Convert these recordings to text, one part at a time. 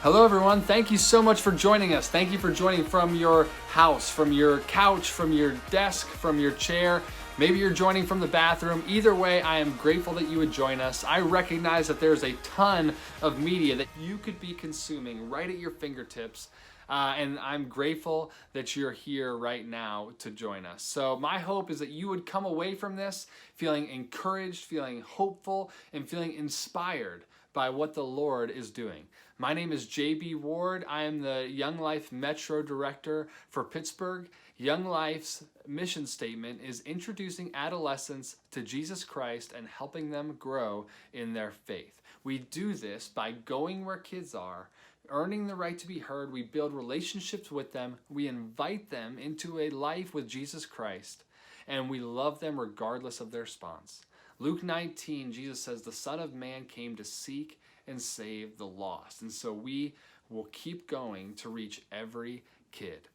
Hello, everyone. Thank you so much for joining us. Thank you for joining from your house, from your couch, from your desk, from your chair. Maybe you're joining from the bathroom. Either way, I am grateful that you would join us. I recognize that there's a ton of media that you could be consuming right at your fingertips. And I'm grateful that you're here right now to join us. So my hope is that you would come away from this feeling encouraged, feeling hopeful, and feeling inspired by what the Lord is doing. My name is JB Ward. I am the Young Life Metro Director for Pittsburgh. Young Life's mission statement is introducing adolescents to Jesus Christ and helping them grow in their faith. We do this by going where kids are, earning the right to be heard. We build relationships with them. We invite them into a life with Jesus Christ, and we love them regardless of their response. Luke 19, Jesus says, the Son of Man came to seek and save the lost. And so we will keep going to reach every kid.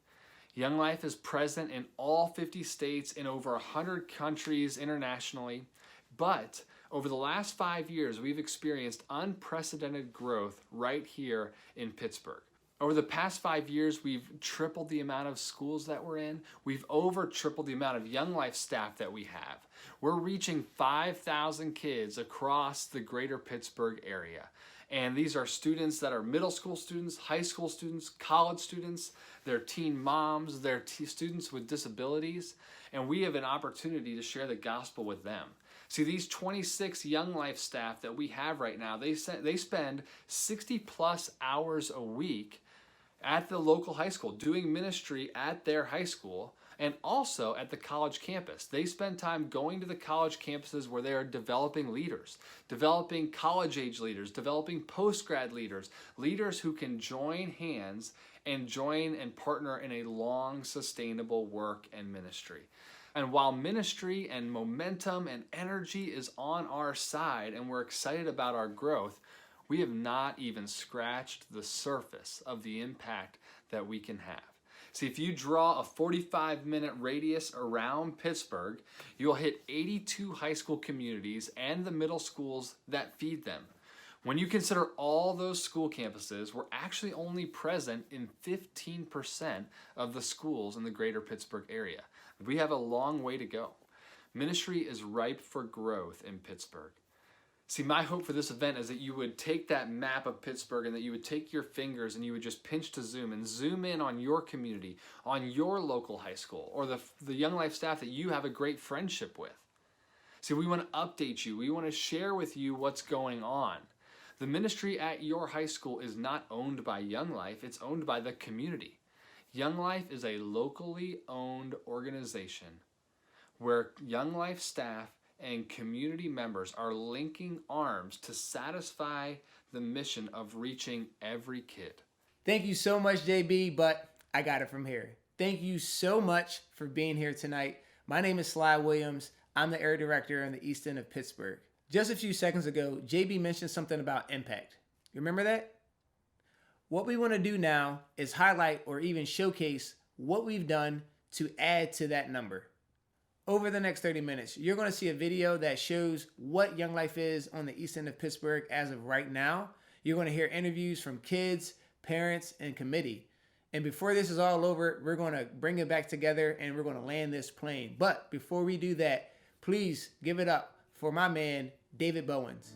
Young Life is present in all 50 states, in over 100 countries internationally. But over the last 5 years, we've experienced unprecedented growth right here in Pittsburgh. Over the past 5 years, we've tripled the amount of schools that we're in. We've over tripled the amount of Young Life staff that we have. We're reaching 5,000 kids across the greater Pittsburgh area. And these are students that are middle school students, high school students, college students, they're teen moms, they're students with disabilities, and we have an opportunity to share the gospel with them. See, these 26 Young Life staff that we have right now, they spend 60 plus hours a week at the local high school doing ministry at their high school and also at the college campus. They spend time going to the college campuses where they are developing leaders, developing college-age leaders, developing post-grad leaders, leaders who can join hands and join and partner in a long, sustainable work and ministry. And while ministry and momentum and energy is on our side and we're excited about our growth, we have not even scratched the surface of the impact that we can have. See, if you draw a 45-minute radius around Pittsburgh, you'll hit 82 high school communities and the middle schools that feed them. When you consider all those school campuses, we're actually only present in 15% of the schools in the greater Pittsburgh area. We have a long way to go. Ministry is ripe for growth in Pittsburgh. See, my hope for this event is that you would take that map of Pittsburgh and that you would take your fingers and you would just pinch to zoom and zoom in on your community, on your local high school, or the Young Life staff that you have a great friendship with. See, we want to update you. We want to share with you what's going on. The ministry at your high school is not owned by Young Life, it's owned by the community. Young Life is a locally owned organization where Young Life staff and community members are linking arms to satisfy the mission of reaching every kid. Thank you so much, JB, but I got it from here. Thank you so much for being here tonight. My name is Sly Williams. I'm the area director in the East End of Pittsburgh. Just a few seconds ago, JB mentioned something about impact. You remember that? What we want to do now is highlight or even showcase what we've done to add to that number. Over the next 30 minutes, you're going to see a video that shows what Young Life is on the East End of Pittsburgh as of right now. You're going to hear interviews from kids, parents, and committee. And before this is all over, we're going to bring it back together and we're going to land this plane. But before we do that, please give it up for my man, David Bowens.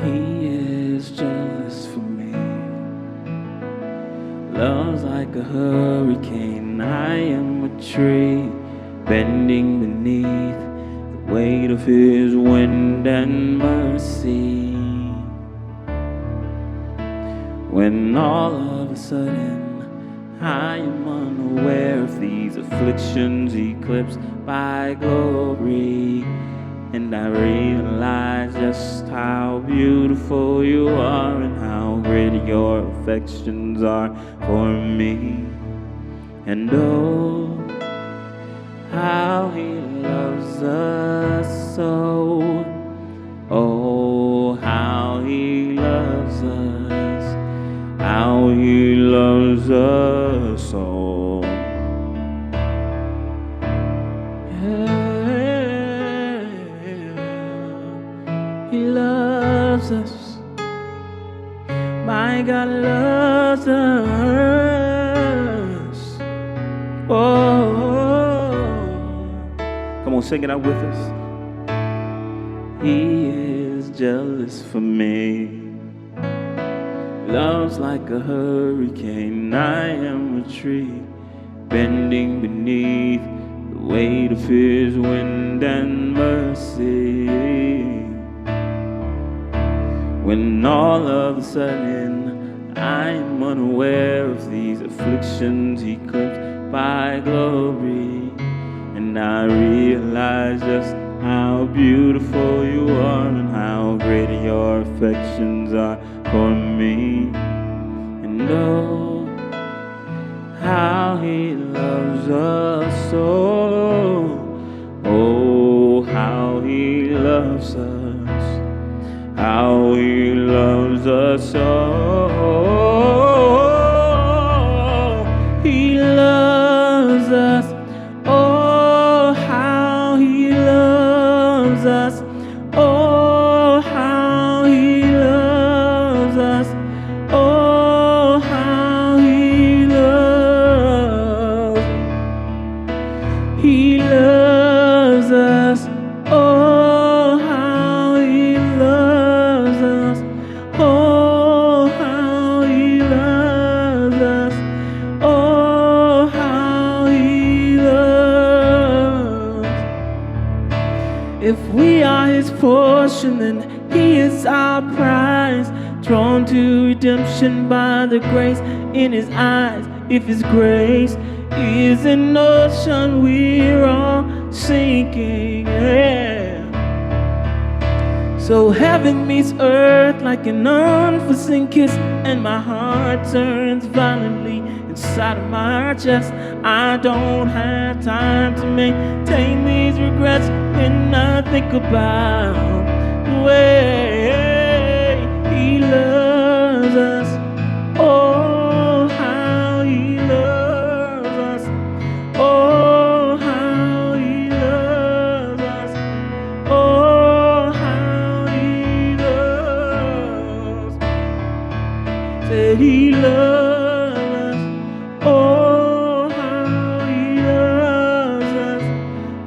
He is jealous for me. Love's like a hurricane. I am a tree bending beneath the weight of his wind and mercy. When all of a sudden I am unaware of these afflictions eclipsed by glory, and I realize just how beautiful you are and how great your affections are for me. And oh, how he loves us so. Oh, how he loves us, how he loves us all. Yeah, he loves us. My God loves us. Oh, come on, sing it out with us. He is jealous for me. Love's like a hurricane. I am a tree bending beneath the weight of his wind and mercy. When all of a sudden I'm unaware of these afflictions eclipsed by glory, and I realize just how beautiful you are and how great your affections are for me. And oh, how he loves us so. Oh, how he loves us. How he loves us so. He loves us. Oh, how he loves us. Oh, how he loves us. Oh, how he loves. He loves us. Oh, how he loves us. Oh, how he loves us. Oh, how he loves. If we are his portion, then he is our prize, drawn to redemption by the grace in his eyes. If his grace is an ocean, we're all sinking. Yeah. So heaven meets earth like an unforeseen kiss, and my heart turns violently inside of my chest. I don't have time to maintain these regrets when I think about the way he loves us. Oh, how he loves us. Oh, how he loves us. Oh, how he loves. Say he loves us. Oh, how he loves us.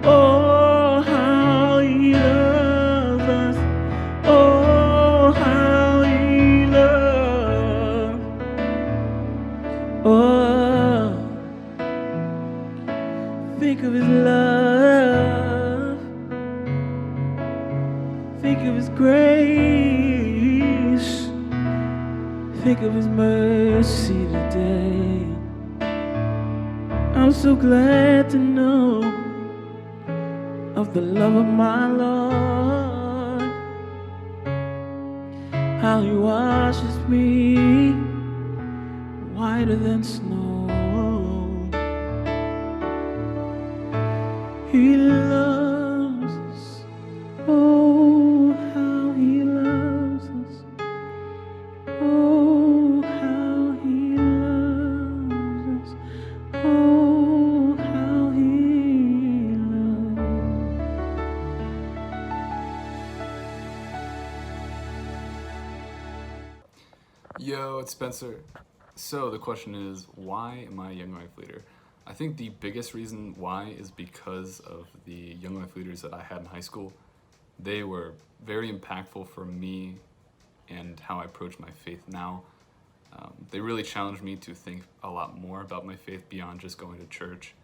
Oh, how he loves us. Oh, how he loves. Oh, think of his love. Think of his grace. Think of his mercy today. I'm so glad to know of the love of my Lord, how he washes me whiter than snow. He loves us. Oh, how he loves us. Oh, how he loves us. Oh, how he loves. Yo, it's Spencer. So the question is, why am I a Young Life Leader? I think the biggest reason why is because of the Young Life Leaders that I had in high school. They were very impactful for me and how I approach my faith now. They really challenged me to think a lot more about my faith beyond just going to church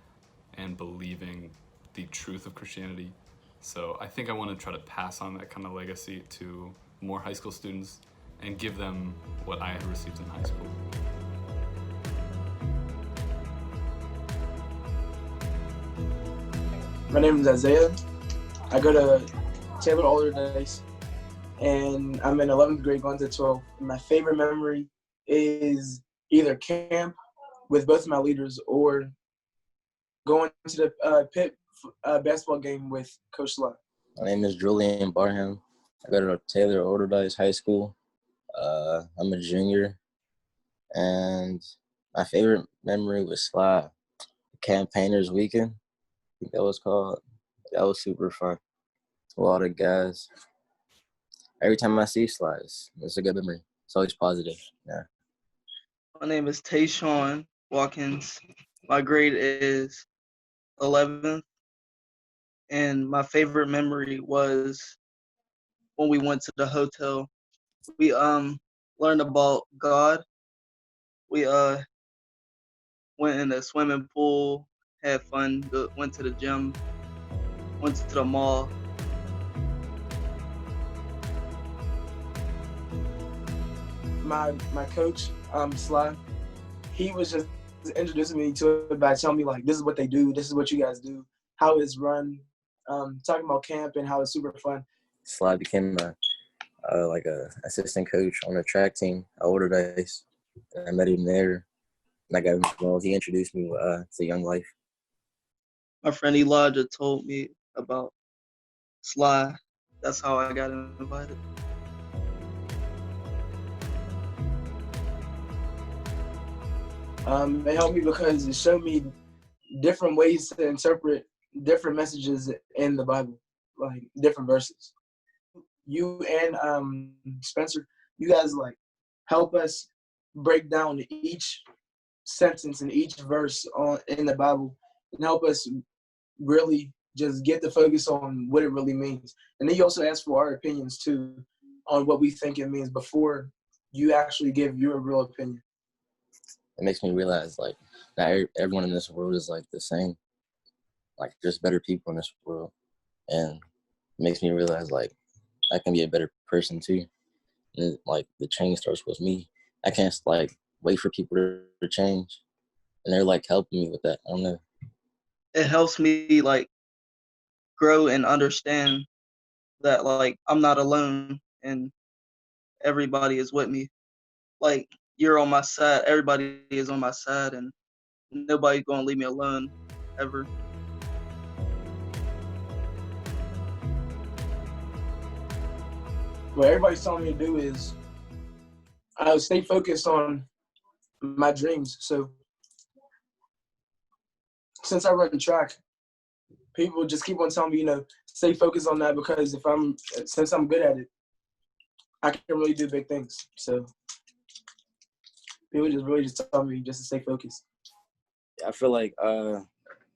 and believing the truth of Christianity. So I think I want to try to pass on that kind of legacy to more high school students and give them what I had received in high school. My name is Isaiah. I go to Taylor Alderdice, and I'm in 11th grade going to 12th. My favorite memory is either camp with both of my leaders or going to the Pitt basketball game with Coach Lott. My name is Julian Barham. I go to Taylor Alderdice High School. I'm a junior, and my favorite memory was Sly Campaigners Weekend. I think that was called. That was super fun. A lot of guys. Every time I see Sly, it's a good memory. It's always positive. Yeah. My name is Tayshawn Watkins. My grade is 11th, and my favorite memory was when we went to the hotel. We learned about God. We went in the swimming pool, had fun, went to the gym, went to the mall. My coach, Sly, he was just introducing me to it by telling me like, this is what they do, this is what you guys do, how it's run, talking about camp and how it's super fun. Sly became a assistant coach on the track team at Older Days. And I met him there, and I got involved. He introduced me to Young Life. My friend Elijah told me about Sly. That's how I got invited. It helped me because it showed me different ways to interpret different messages in the Bible, like different verses. You and Spencer, you guys like help us break down each sentence and each verse in the Bible and help us really just get the focus on what it really means. And then you also ask for our opinions too on what we think it means before you actually give your real opinion. It makes me realize like not everyone in this world is like the same. Like there's better people in this world, and it makes me realize like I can be a better person too. And like the change starts with me. I can't like wait for people to change, and they're like helping me with that. I don't know. It helps me like grow and understand that like I'm not alone and everybody is with me. Like you're on my side, everybody is on my side, and nobody's gonna leave me alone ever. What everybody's telling me to do is I would stay focused on my dreams. So since I run track, people just keep on telling me, stay focused on that because since I'm good at it, I can really do big things. So people just tell me just to stay focused. I feel like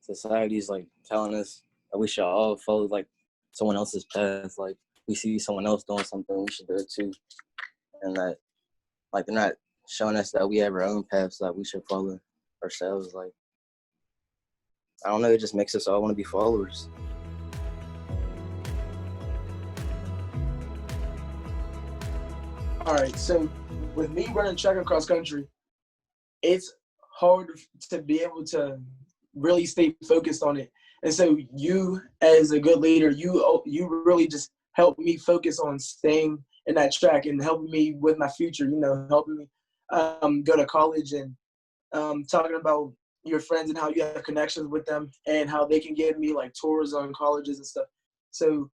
society's like telling us that we should all follow like someone else's path. Like we see someone else doing something, we should do it too. And that like they're not showing us that we have our own paths that we should follow ourselves. Like I don't know, it just makes us all want to be followers. All right, so with me running track and cross country, it's hard to be able to really stay focused on it. And so you, as a good leader, you really just help me focus on staying in that track and helping me with my future, helping me go to college and talking about your friends and how you have connections with them and how they can give me like tours on colleges and stuff. So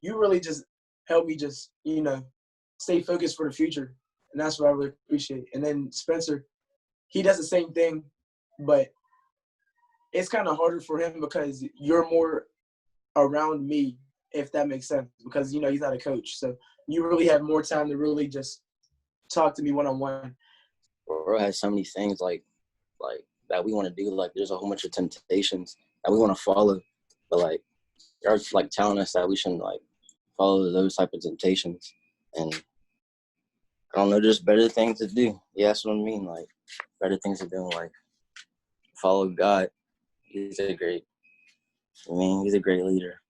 you really just help me just, stay focused for the future. And that's what I really appreciate. And then Spencer, he does the same thing, but it's kind of harder for him because you're more around me, if that makes sense, because, he's not a coach. So you really have more time to really just talk to me one-on-one. Bro has so many things like that we want to do. Like there's a whole bunch of temptations that we want to follow, but like they're like telling us that we shouldn't like follow those type of temptations. And I don't know, there's better things to do. Yeah, that's what I mean. Like better things to do in life. Follow God. He's a great leader.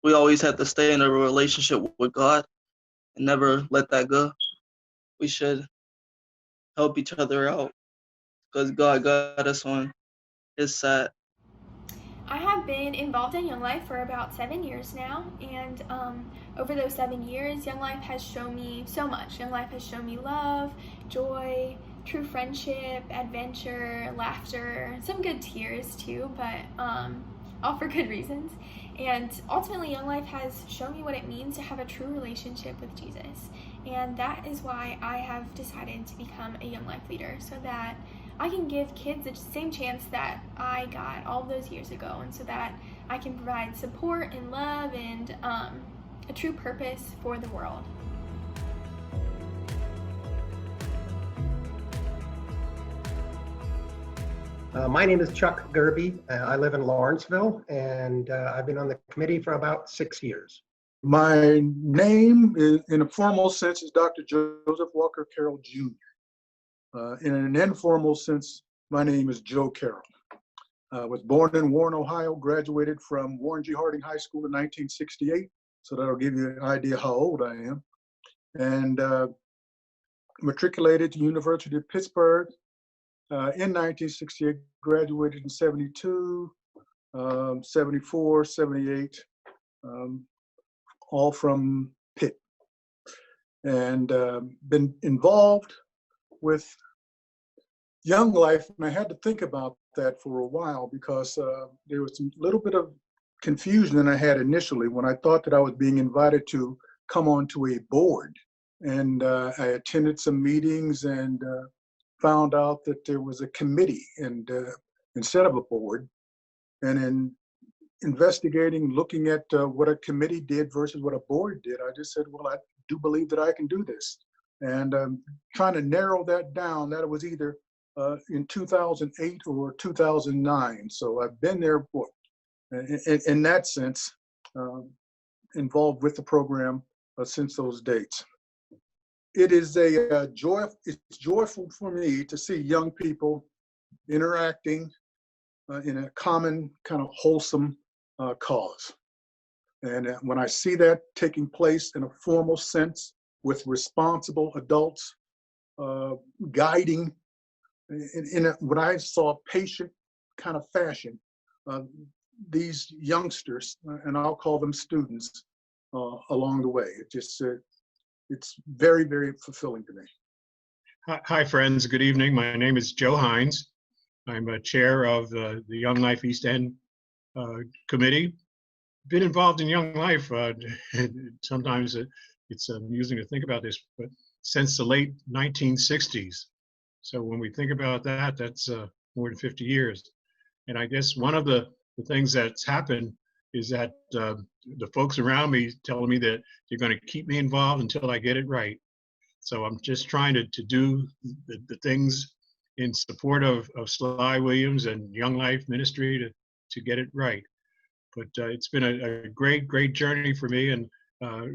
We always have to stay in a relationship with God and never let that go. We should help each other out because God got us on his side. I have been involved in Young Life for about 7 years now, and over those 7 years, Young Life has shown me so much. Young Life has shown me love, joy, true friendship, adventure, laughter, some good tears too, but all for good reasons. And ultimately, Young Life has shown me what it means to have a true relationship with Jesus. And that is why I have decided to become a Young Life leader, so that I can give kids the same chance that I got all those years ago, and so that I can provide support and love and a true purpose for the world. My name is Chuck Gerby. I live in Lawrenceville, and I've been on the committee for about 6 years. My name is, in a formal sense, is Dr. Joseph Walker Carroll Jr. In an informal sense, my name is Joe Carroll. I was born in Warren, Ohio, graduated from Warren G. Harding High School in 1968, so that'll give you an idea how old I am. And matriculated to University of Pittsburgh in 1968, graduated in 72, 74, 78, all from Pitt. And been involved with Young Life, and I had to think about that for a while because there was a little bit of confusion that I had initially when I thought that I was being invited to come onto a board. And I attended some meetings and found out that there was a committee and instead of a board. And in investigating, looking at what a committee did versus what a board did, I just said, well, I do believe that I can do this. And trying to narrow that down, that it was either in 2008 or 2009. So I've been there in that sense, involved with the program since those dates. It is a joy. It's joyful for me to see young people interacting in a common kind of wholesome cause. And when I see that taking place in a formal sense with responsible adults guiding in what I saw patient kind of fashion, these youngsters, and I'll call them students, along the way. It just, it's very, very fulfilling to me. Hi, friends. Good evening. My name is Joe Hines. I'm a chair of the Young Life East End committee. Been involved in Young Life. Sometimes it's amusing to think about this, but since the late 1960s. So when we think about that, that's more than 50 years. And I guess one of the things that's happened is that the folks around me telling me that they're going to keep me involved until I get it right. So I'm just trying to do the things in support of Sly Williams and Young Life Ministry to get it right. But it's been a great journey for me, and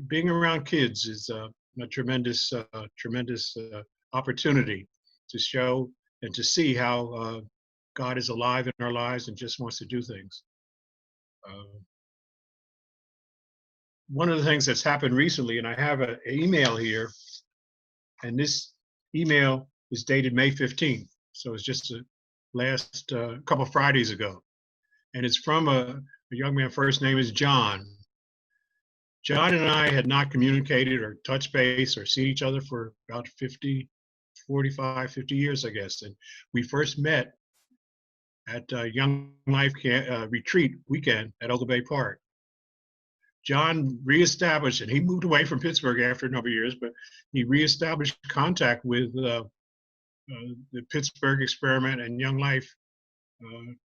being around kids is a tremendous opportunity to show and to see how God is alive in our lives and just wants to do things. One of the things that's happened recently, and I have an email here, and this email is dated May 15th, so it's just the last couple of Fridays ago, and it's from a young man. First name is John. John and I had not communicated or touched base or seen each other for about 45, 50 years, I guess. And we first met at Young Life retreat weekend at Old Bay Park. John reestablished, and he moved away from Pittsburgh after a number of years, but he reestablished contact with the Pittsburgh Experiment and Young Life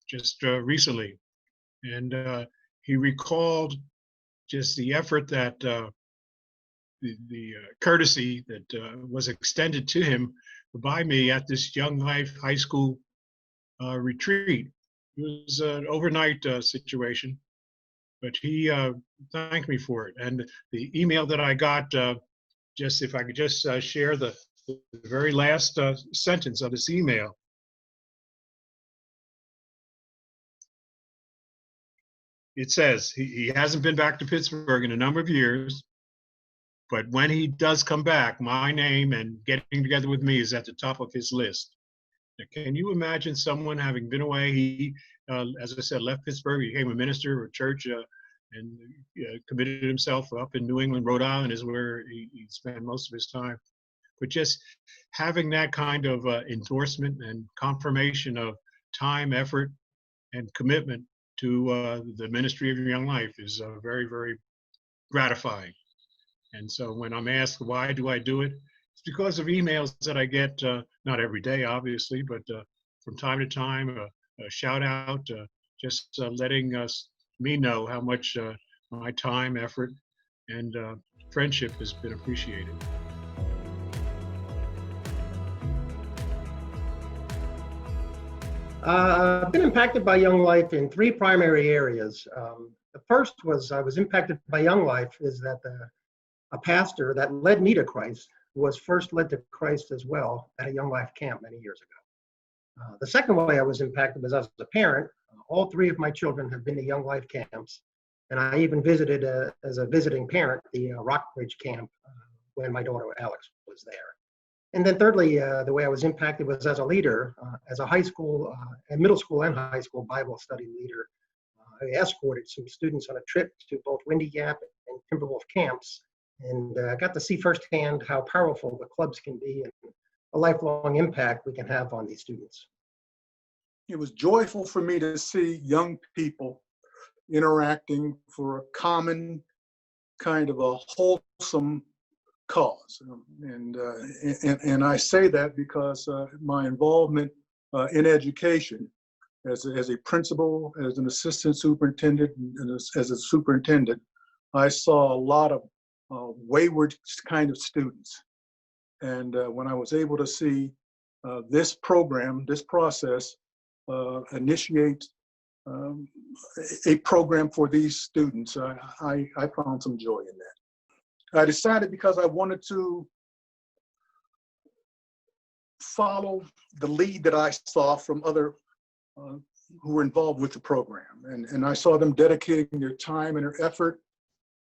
just recently. And he recalled just the effort that the courtesy that was extended to him by me at this Young Life High School retreat. It was an overnight situation, but he thanked me for it. And the email that I got, just if I could just share the very last sentence of this email. It says he hasn't been back to Pittsburgh in a number of years, but when he does come back, my name and getting together with me is at the top of his list. Now, can you imagine someone having been away? He, as I said, left Pittsburgh, became a minister of a church, and committed himself up in New England, Rhode Island is where he spent most of his time. But just having that kind of endorsement and confirmation of time, effort, and commitment to the ministry of Young Life is very, very gratifying. And so when I'm asked why do I do it, it's because of emails that I get, not every day, obviously, but from time to time, a shout out, just letting me know how much my time, effort, and friendship has been appreciated. I've been impacted by Young Life in three primary areas. The first was I was impacted by Young Life is that a pastor that led me to Christ was first led to Christ as well at a Young Life camp many years ago. The second way I was impacted was as a parent. All three of my children have been to Young Life camps, and I even visited as a visiting parent the Rockbridge camp when my daughter Alex was there. And then thirdly, the way I was impacted was as a leader, as a high school, and middle school and high school Bible study leader. I escorted some students on a trip to both Windy Gap and Timberwolf camps, and got to see firsthand how powerful the clubs can be and a lifelong impact we can have on these students. It was joyful for me to see young people interacting for a common kind of a wholesome cause. And I say that because my involvement in education as a principal, as an assistant superintendent, and as a superintendent, I saw a lot of wayward kind of students. And when I was able to see this program, this process, initiate a program for these students, I found some joy in that. I decided because I wanted to follow the lead that I saw from other who were involved with the program. And I saw them dedicating their time and their effort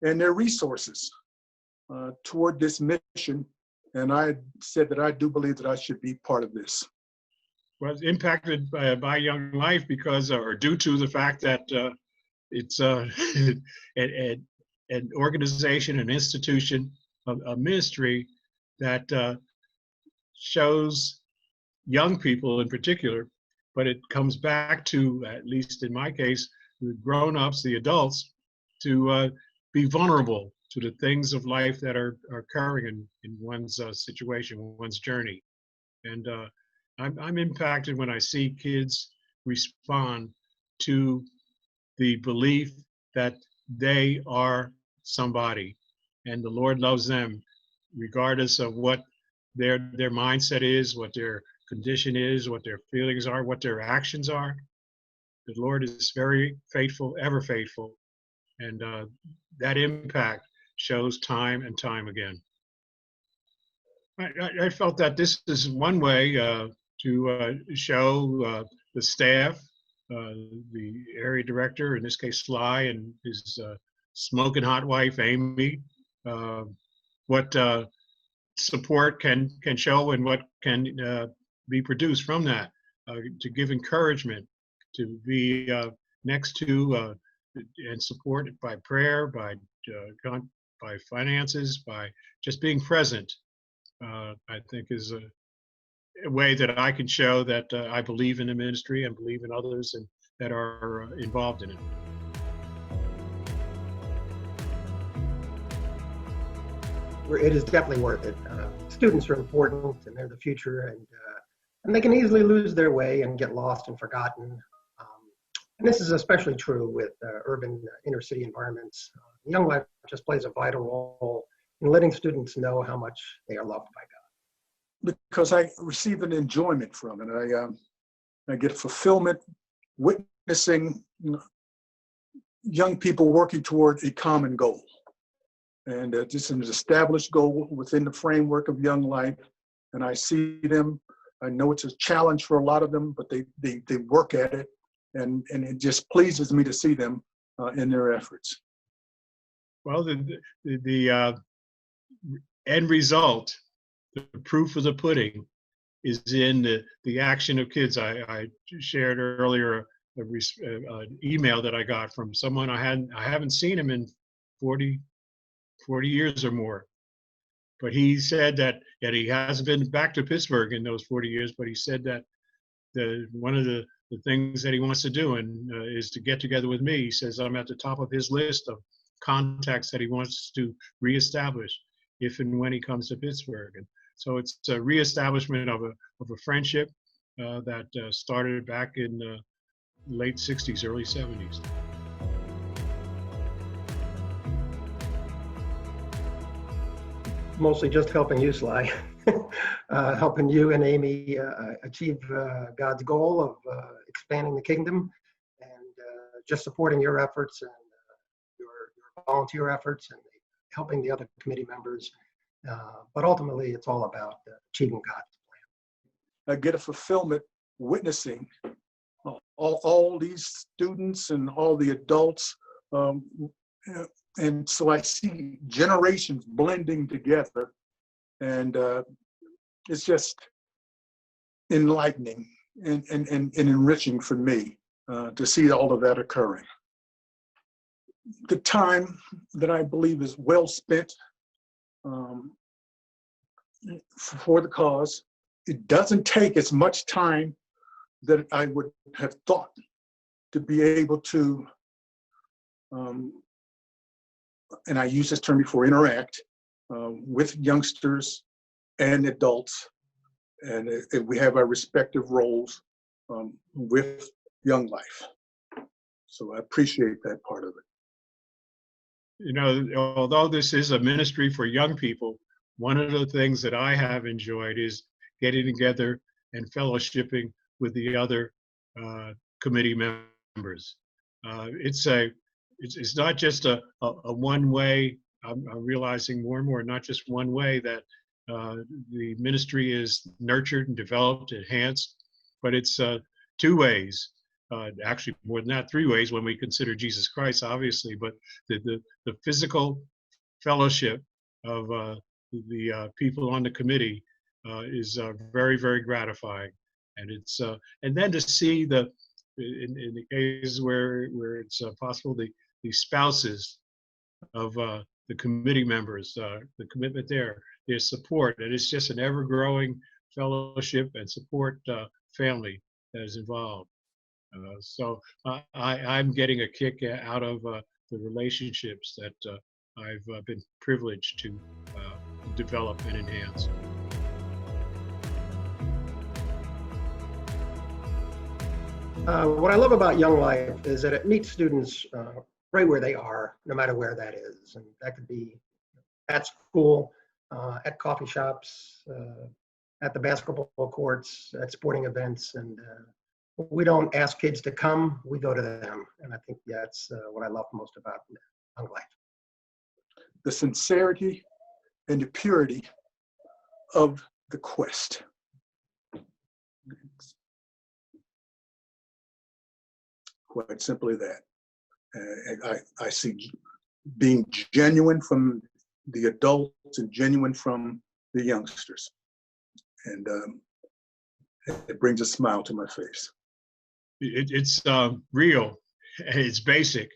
and their resources toward this mission. And I said that I do believe that I should be part of this. Was impacted by Young Life because, or due to the fact that it's an organization, an institution, a ministry that shows young people in particular, but it comes back to, at least in my case, the grown-ups, the adults, to be vulnerable to the things of life that are occurring in one's situation, one's journey. And I'm impacted when I see kids respond to the belief that they are somebody and the Lord loves them regardless of what their mindset is, what their condition is, what their feelings are, what their actions are. The Lord is very faithful, ever faithful. And that impact shows time and time again. I felt that this is one way to show the staff, the area director, in this case Sly, and his smoking hot wife Amy, what support can show and what can be produced from that, to give encouragement, to be next to and supported by prayer, by finances, by just being present. I think is a way that I can show that I believe in the ministry and believe in others and that are involved in it. It is definitely worth it. Students are important and they're the future, and they can easily lose their way and get lost and forgotten. And this is especially true with urban inner city environments. Young Life just plays a vital role in letting students know how much they are loved by God. Because I receive an enjoyment from it. I get fulfillment witnessing young people working toward a common goal. And this is an established goal within the framework of Young Life. And I see them, I know it's a challenge for a lot of them, but they work at it. And it just pleases me to see them in their efforts. Well, the end result, the proof of the pudding, is in the action of kids. I shared earlier an email that I got from someone I haven't seen him in 40 years or more. But he said that he hasn't been back to Pittsburgh in those 40 years, but he said that one of the the things that he wants to do and is to get together with me. He says I'm at the top of his list of contacts that he wants to reestablish if and when he comes to Pittsburgh. And so it's a reestablishment of a friendship that started back in late 60s, early 70s. Mostly just helping you, Sly. Helping you and Amy achieve God's goal of expanding the kingdom, and just supporting your efforts and your volunteer efforts and helping the other committee members. But ultimately, it's all about achieving God's plan. I get a fulfillment witnessing all these students and all the adults. And so I see generations blending together, and it's just enlightening and enriching for me to see all of that occurring. The time that I believe is well spent for the cause. It doesn't take as much time that I would have thought to be able to, and I use this term before, interact with youngsters and adults, and we have our respective roles with Young Life. So I appreciate that part of it. You know, although this is a ministry for young people, one of the things that I have enjoyed is getting together and fellowshipping with the other committee members. It's not just a one-way. I'm realizing more and more, not just one way that the ministry is nurtured and developed, enhanced, but it's two ways. Actually, more than that, three ways when we consider Jesus Christ, obviously. But the physical fellowship of the people on the committee is very, very gratifying, and it's and then to see in the cases where it's possible, the spouses of the committee members, the commitment there, their support, and it's just an ever-growing fellowship and support family that is involved. So I'm getting a kick out of the relationships that I've been privileged to develop and enhance. What I love about Young Life is that it meets students right where they are, no matter where that is. And that could be at school, at coffee shops, at the basketball courts, at sporting events. And we don't ask kids to come, we go to them. And I think that's what I love most about Young Life. The sincerity and the purity of the quest. Quite simply that. I see being genuine from the adults and genuine from the youngsters. And it brings a smile to my face. It's real, it's basic,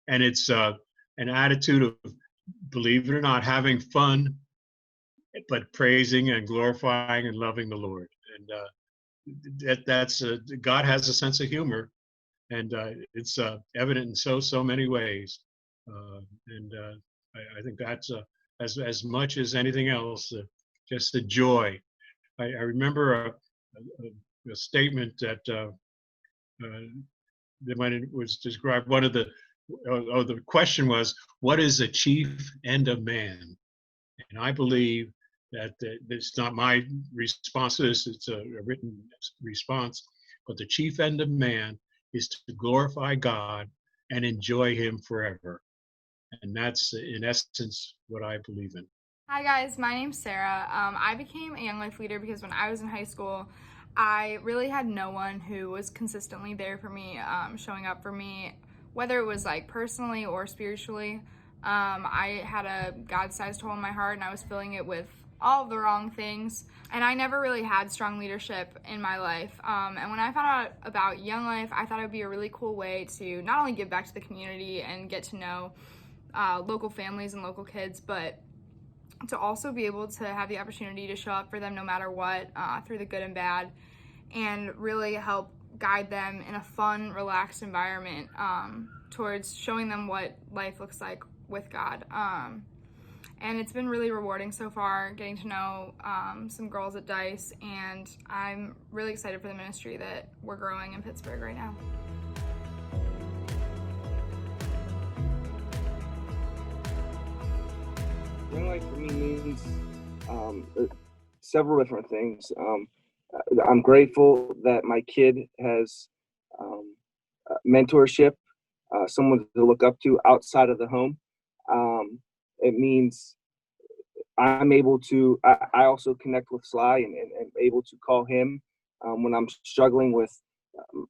and it's an attitude of, believe it or not, having fun, but praising and glorifying and loving the Lord. And that's God has a sense of humor, and it's evident in so many ways. I think that's as much as anything else, just the joy. I remember a statement that when it was described, one of the question was, what is the chief end of man? And I believe that it's not my response to this, it's a written response, but the chief end of man is to glorify God and enjoy him forever. And that's in essence what I believe in. Hi guys, my name's Sarah. I became a Young Life leader because when I was in high school, I really had no one who was consistently there for me, showing up for me, whether it was like personally or spiritually. I had a God-sized hole in my heart and I was filling it with all of the wrong things, and I never really had strong leadership in my life. And when I found out about Young Life, I thought it would be a really cool way to not only give back to the community and get to know local families and local kids, but to also be able to have the opportunity to show up for them no matter what, through the good and bad, and really help guide them in a fun, relaxed environment towards showing them what life looks like with God. And it's been really rewarding so far, getting to know some girls at Dice, and I'm really excited for the ministry that we're growing in Pittsburgh right now. Young Life for me means several different things. I'm grateful that my kid has mentorship, someone to look up to outside of the home. It means I'm able to, I also connect with Sly and able to call him when I'm struggling with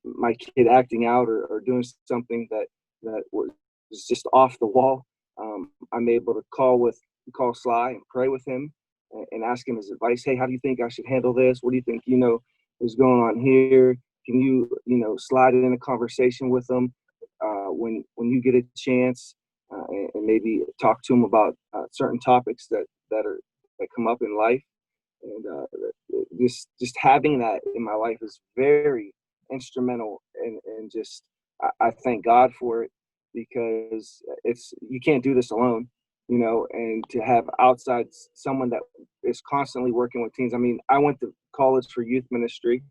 my kid acting out or doing something that was just off the wall. I'm able to call Sly and pray with him and ask him his advice. Hey, how do you think I should handle this? What do you think, is going on here? Can you, slide it in a conversation with them when you get a chance and maybe talk to them about certain topics that come up in life. And just having that in my life is very instrumental, and just I thank God for it, because you can't do this alone, and to have outside someone that is constantly working with teens. I mean, I went to college for youth ministry,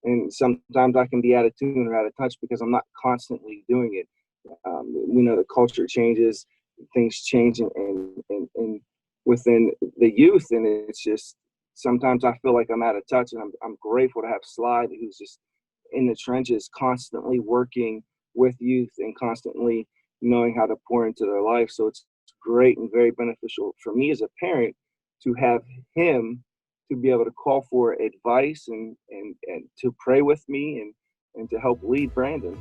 and sometimes I can be out of tune or out of touch because I'm not constantly doing it. The culture changes, things change, and within the youth, and it's just sometimes I feel like I'm out of touch, and I'm grateful to have Sly, who's just in the trenches, constantly working with youth and constantly knowing how to pour into their life. So it's great and very beneficial for me as a parent to have him to be able to call for advice and to pray with me and to help lead Brandon.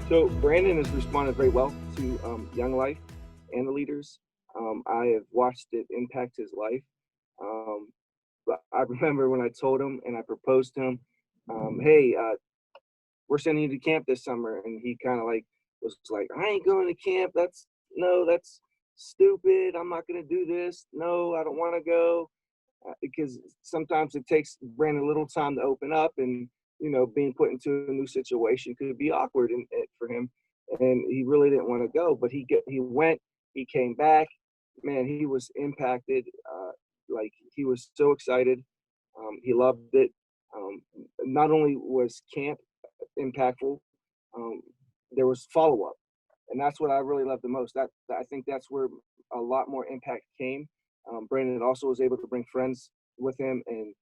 So Brandon has responded very well to Young Life and the leaders. I have watched it impact his life. But I remember when I told him and I proposed to him, hey, we're sending you to camp this summer. And he kind of was like, I ain't going to camp. That's stupid. I'm not going to do this. No, I don't want to go. Because sometimes it takes Brandon a little time to open up, and being put into a new situation could be awkward for him, and he really didn't want to go. But he went, he came back, man. He was impacted. He was so excited. He loved it. Not only was camp impactful, there was follow up, and that's what I really loved the most. I think that's where a lot more impact came. Brandon also was able to bring friends with him in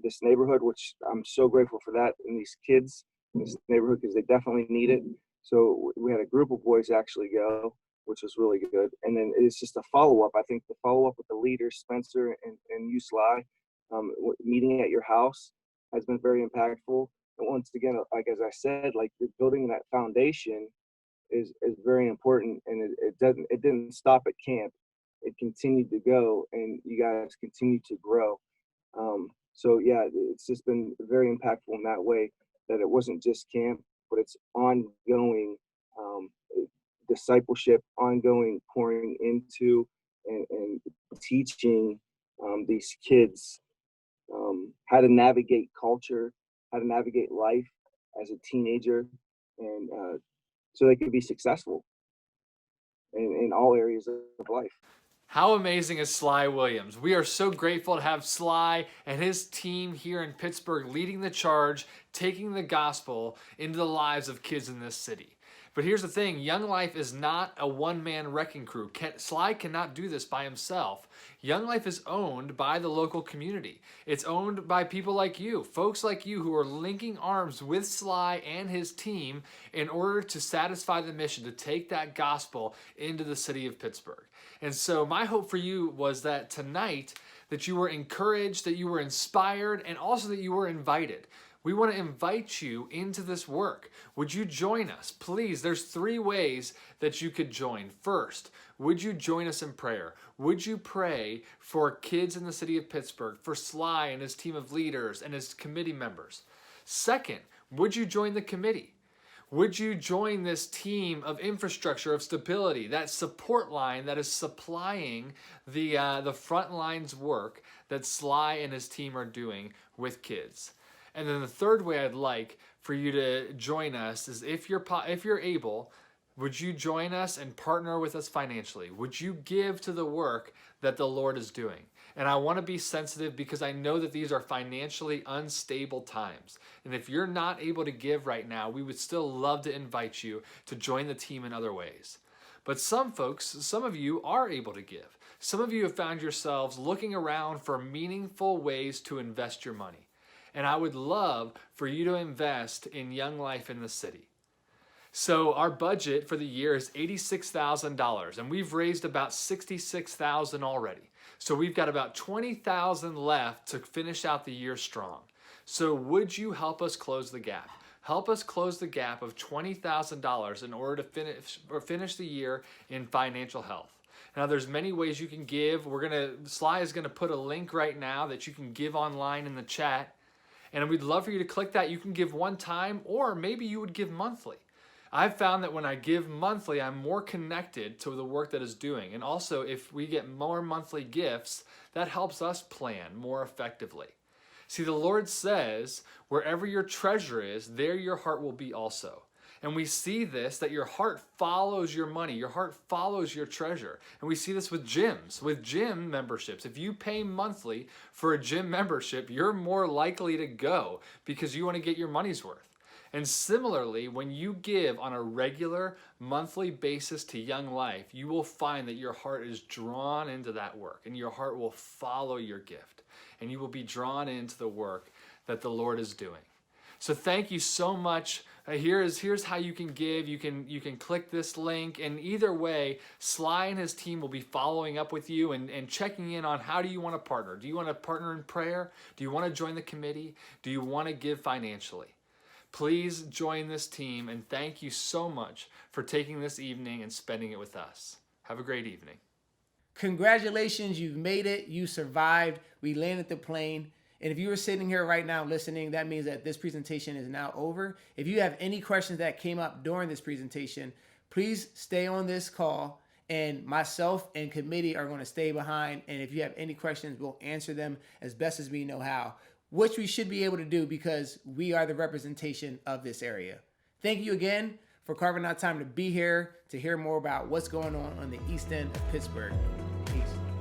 this neighborhood, which I'm so grateful for that, and these kids in this neighborhood, because they definitely need it. So we had a group of boys actually go, which was really good. And then it's just a follow-up. I think the follow-up with the leaders, Spencer and you, Sly, meeting at your house has been very impactful. And once again, as I said, building that foundation is very important, and it didn't stop at camp. It continued to go, and you guys continue to grow. So yeah, it's just been very impactful in that way, that it wasn't just camp, but it's ongoing discipleship, ongoing pouring into and teaching these kids how to navigate culture, how to navigate life as a teenager, and so they could be successful in all areas of life. How amazing is Sly Williams? We are so grateful to have Sly and his team here in Pittsburgh leading the charge, taking the gospel into the lives of kids in this city. But here's the thing, Young Life is not a one-man wrecking crew. Sly cannot do this by himself. Young Life is owned by the local community. It's owned by people like you, folks like you who are linking arms with Sly and his team in order to satisfy the mission to take that gospel into the city of Pittsburgh. And so my hope for you was that tonight that you were encouraged, that you were inspired, and also that you were invited. We want to invite you into this work. Would you join us? Please, there's 3 ways that you could join. First, would you join us in prayer? Would you pray for kids in the city of Pittsburgh, for Sly and his team of leaders and his committee members? Second, would you join the committee? Would you join this team of infrastructure, of stability, that support line that is supplying the front lines work that Sly and his team are doing with kids? And then the third way I'd like for you to join us is if you're able, would you join us and partner with us financially? Would you give to the work that the Lord is doing? And I want to be sensitive because I know that these are financially unstable times. And if you're not able to give right now, we would still love to invite you to join the team in other ways. But some folks, some of you are able to give. Some of you have found yourselves looking around for meaningful ways to invest your money. And I would love for you to invest in Young Life in the City. So our budget for the year is $86,000, and we've raised about $66,000 already. So we've got about $20,000 left to finish out the year strong. So would you help us close the gap? Help us close the gap of $20,000 in order to finish the year in financial health. Now there's many ways you can give. Sly is gonna put a link right now that you can give online in the chat. And we'd love for you to click that. You can give one time, or maybe you would give monthly. I've found that when I give monthly, I'm more connected to the work that is doing. And also, if we get more monthly gifts, that helps us plan more effectively. See, the Lord says, wherever your treasure is, there your heart will be also. And we see this, that your heart follows your money. Your heart follows your treasure. And we see this with gyms, with gym memberships. If you pay monthly for a gym membership, you're more likely to go because you want to get your money's worth. And similarly, when you give on a regular monthly basis to Young Life, you will find that your heart is drawn into that work and your heart will follow your gift and you will be drawn into the work that the Lord is doing. So thank you so much. Here's how you can give. You can click this link, and either way, Sly and his team will be following up with you and checking in on how do you want to partner. Do you want to partner in prayer? Do you want to join the committee? Do you want to give financially? Please join this team, and thank you so much for taking this evening and spending it with us. Have a great evening. Congratulations, you've made it. You survived. We landed the plane. And if you were sitting here right now listening, that means that this presentation is now over. If you have any questions that came up during this presentation, please stay on this call, and myself and committee are going to stay behind. And if you have any questions, we'll answer them as best as we know how, which we should be able to do because we are the representation of this area. Thank you again for carving out time to be here to hear more about what's going on the East End of Pittsburgh. Peace.